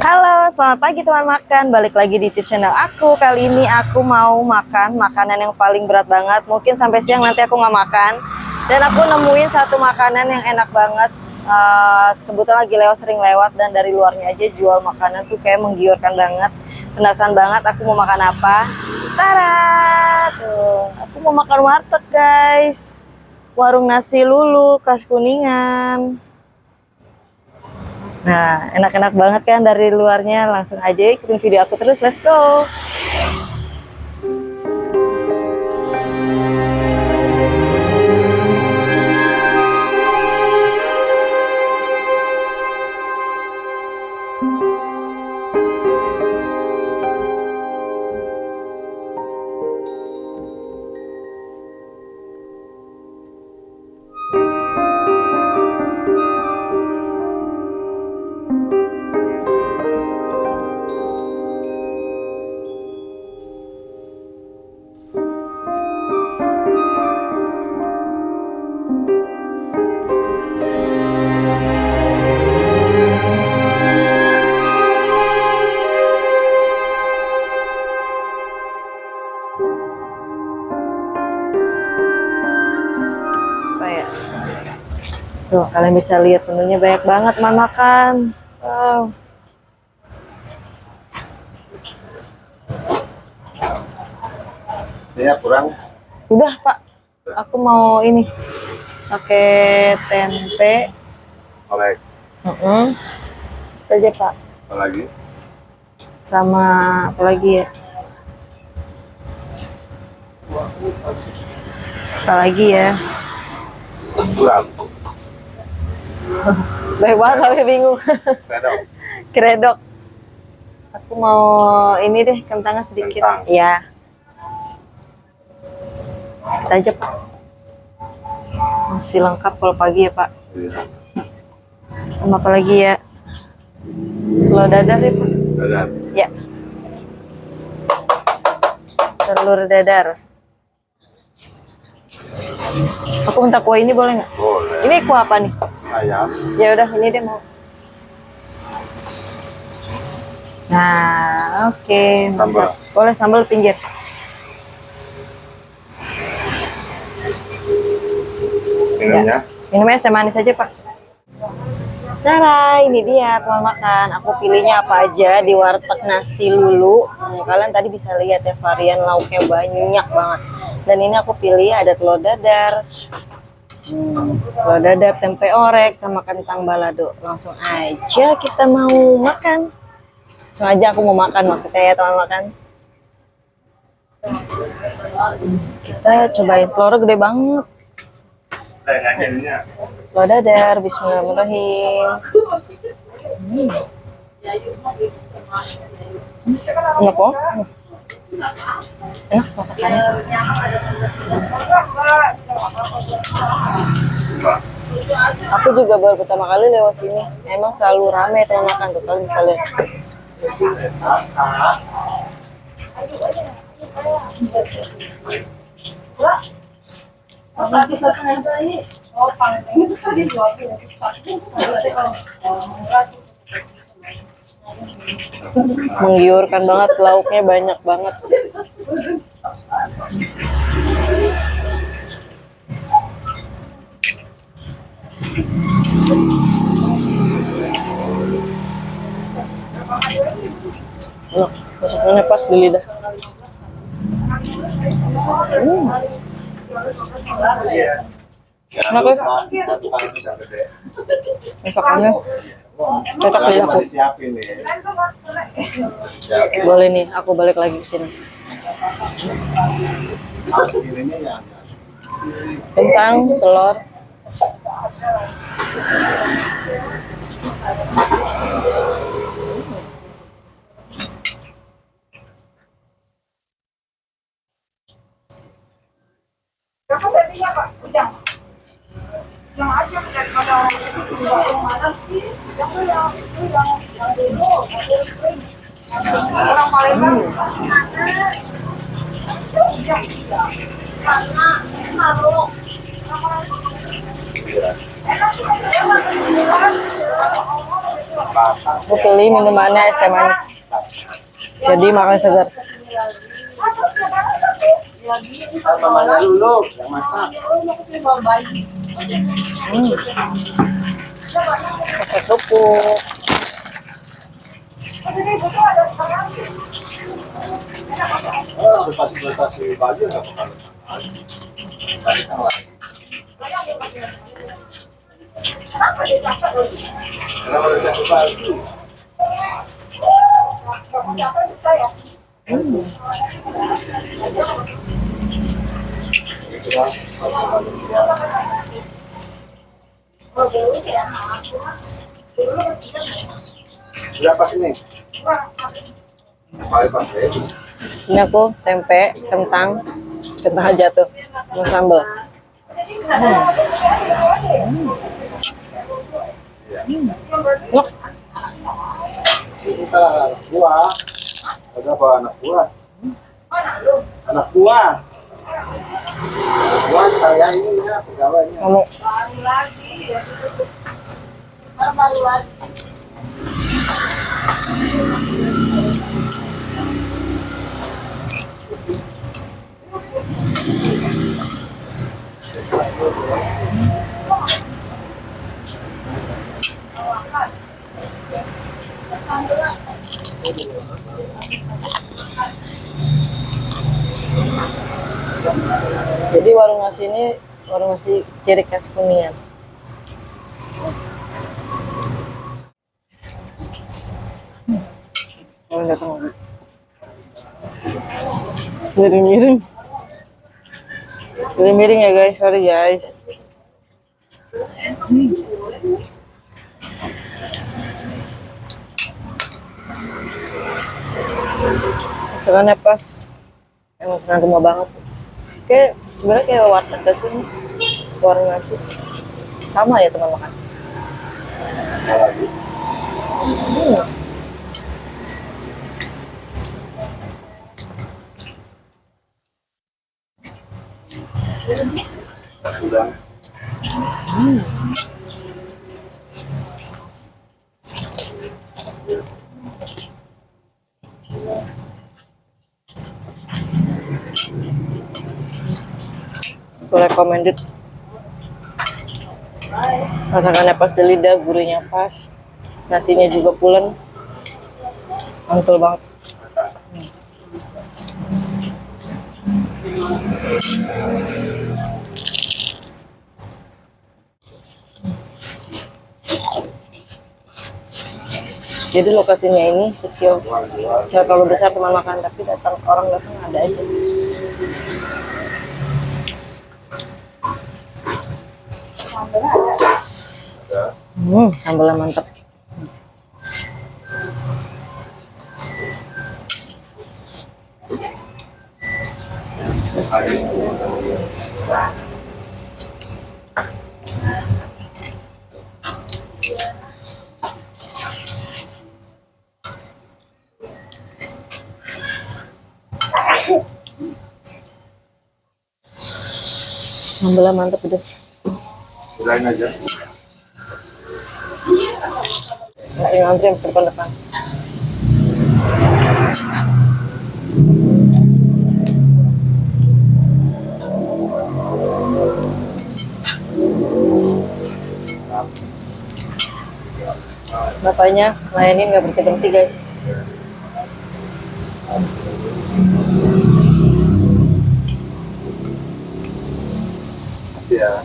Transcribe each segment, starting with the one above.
Halo, selamat pagi teman makan. Balik lagi di YouTube channel aku. Kali ini aku mau makan makanan yang paling berat banget. Mungkin sampai siang nanti aku nggak makan. Dan aku nemuin satu makanan yang enak banget. Kebetulan lagi sering lewat dan dari luarnya aja jual makanan tuh kayak menggiurkan banget. Penasaran banget aku mau makan apa. Tara, tuh. Aku mau makan warteg guys. Warung nasi Lulu, khas Kuningan. Nah, enak-enak banget kan dari luarnya. Langsung aja ikutin video aku terus, let's go. Tuh, kalian bisa lihat menunya banyak banget makan. Wow. Saya kurang. Udah, Pak. Aku mau ini. Pakai tempe. Oleh. Aja, Pak. Apa lagi? Sama apa lagi ya? Apa lagi ya? Kurang. Baik banget, tapi bingung. Kedok. Kredok. Aku mau ini deh, kentangnya sedikit. Kentang. Ya. Kita aja, Pak. Masih lengkap kalau pagi ya, Pak. Iya. Sama apa lagi ya? Telur dadar deh, Pak. Dadar. Ya. Telur dadar. Aku minta kuah ini boleh nggak? Boleh. Ini kuah apa nih? Ayam. Ya udah, ini deh mau. Nah, oke. Sambal. Boleh sambal pinggir. Minumnya? Minumnya es teh manis aja, Pak. Tara, ini dia teman makan. Aku pilihnya apa aja di warteg nasi Lulu. Kalian tadi bisa lihat ya, varian lauknya banyak banget. Dan ini aku pilih ada telur dadar, telur dadar, tempe orek, sama kentang balado. Langsung aja kita mau makan. Langsung aja aku mau makan maksudnya ya teman makan. Kita cobain telurnya gede banget. Telur dadar, bismillahirrahmanirrahim. Enak kok. Enak masakannya. Aku juga baru pertama kali lewat sini. Emang selalu ramai teman makan tuh, kalian bisa lihat. Menggiurkan banget, lauknya banyak banget. Enak, masakannya pas di lidah. Enak ya? Masakannya cocok di aku. Boleh nih, aku balik lagi ke sini. Kentang, telur. Yang aja daripada yang mana sih? Yang dulu, orang Palembang. Karena kalau enak Aku pilih minumannya es teh manis. Jadi makan segar. Mamanya dulu yang masak. Pakai kerupuk. Pasti baju nggak bakal. Kenapa dikasih baju? Berapa sini? Paling pakai. Ini aku tempe, kentang aja tuh, mau sambal. Nok. Kita anak buah. Ada apa anak buah? Anak buah. Anak buah saya ini ya pegawainya. Kamu jadi warung nasi ini warung nasi ciri khas Kuningan. Oh, datang. Miring-miring. Miring-miring ya guys, sorry guys. Masakannya pas. Masakan rumah banget. Kayak sebenarnya kayak warteg gak sih? Warung nasi. Sama ya teman makan. Sudah. Recommended. Masakannya pas di lidah, gurihnya pas, nasinya juga pulen, mantul banget. Jadi lokasinya ini kecil, nggak terlalu besar teman makan, tapi datang orang datang ada aja. Sambalnya mantap. Sambalnya mantap pedas. Selain aja. Nggak yang antri yang depan-depan. Bapaknya layanin nggak berhenti guys. Ya.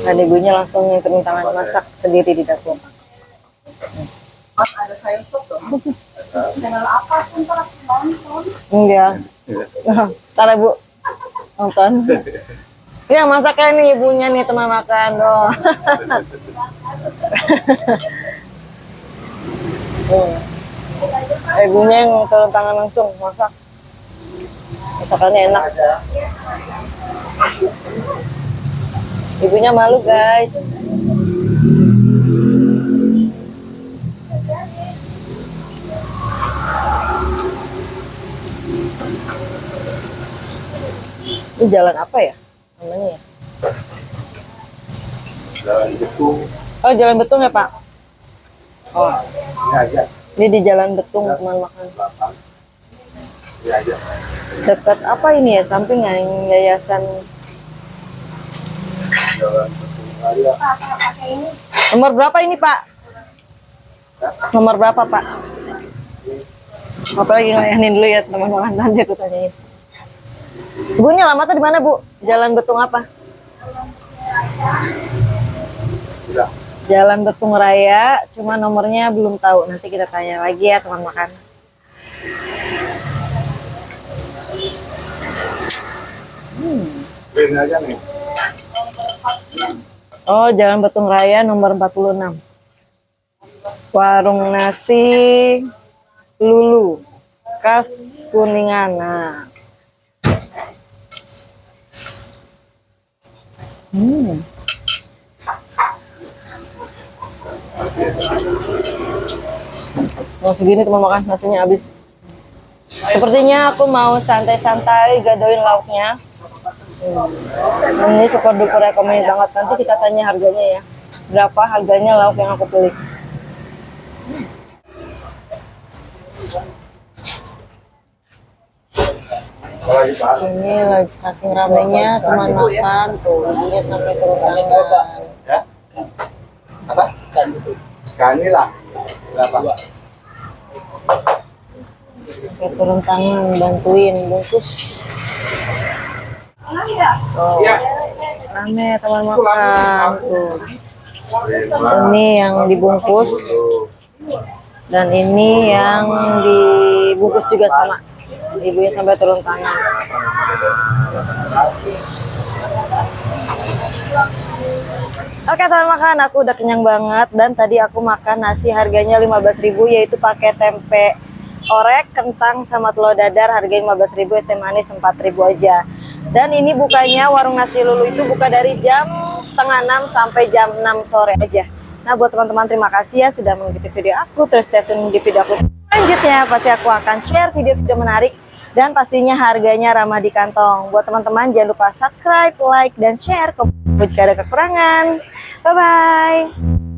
Dan ibunya langsung nyentuhin tangan masak sendiri di dapur. Mas ada sayur sop tuh. Channel apa pun tak nonton. Enggak. Ntar ibu nonton. Ya masaknya nih ibunya nih teman makan doh. Ibunya yang turun tangan langsung masak. Masakannya enak. Ibunya malu guys. Ini jalan apa ya namanya ya? Jalan Betung. Oh, Jalan Betung ya Pak? Oh, Ini aja. ini di Jalan Betung teman makan. 8. Ini aja. Dekat apa ini ya? Sampingan yayasan. Jalan Betung Raya. Nomor berapa ini Pak? Nomor berapa Pak? Apa lagi ngelayanin dulu ya teman-teman, nanti aku tanyain. Bu, ini alamatnya di mana Bu? Jalan Betung apa? Udah. Jalan Betung Raya, cuma nomornya belum tahu. Nanti kita tanya lagi ya teman makan. Ini aja nih. Oh, Jalan Betung Raya nomor 46. Warung nasi Lulu khas Kuningan. Nah. Mau segini teman makan, nasinya habis. Sepertinya aku mau santai-santai gadoin lauknya. Ini super duper rekomend banget. Nanti kita tanya harganya ya. Berapa harganya lauk yang aku pilih. Kalau lagi Pak. Ini lagi saking ramenya teman makan tuh, ibunya sampai turun tangan. Ya? Apa? Kani lah. Berapa? Sampai turun tangan bantuin bungkus. Tuh, Iya. rame teman makan tuh. Ini yang dibungkus dan ini yang dibungkus juga sama. Ibunya sampai turun tangan. Oke teman makan, aku udah kenyang banget dan tadi aku makan nasi harganya 15.000 yaitu pakai tempe orek, kentang sama telur dadar harganya 15.000, es teh manis 4.000 aja. Dan ini bukanya warung nasi Lulu itu buka dari jam setengah 6 sampai jam 6 sore aja. Nah buat teman-teman terima kasih ya sudah mengikuti video aku, terus stay tune di video aku selanjutnya. Pasti aku akan share video-video menarik dan pastinya harganya ramah di kantong. Buat teman-teman jangan lupa subscribe, like, dan share jika ada kekurangan. Bye-bye.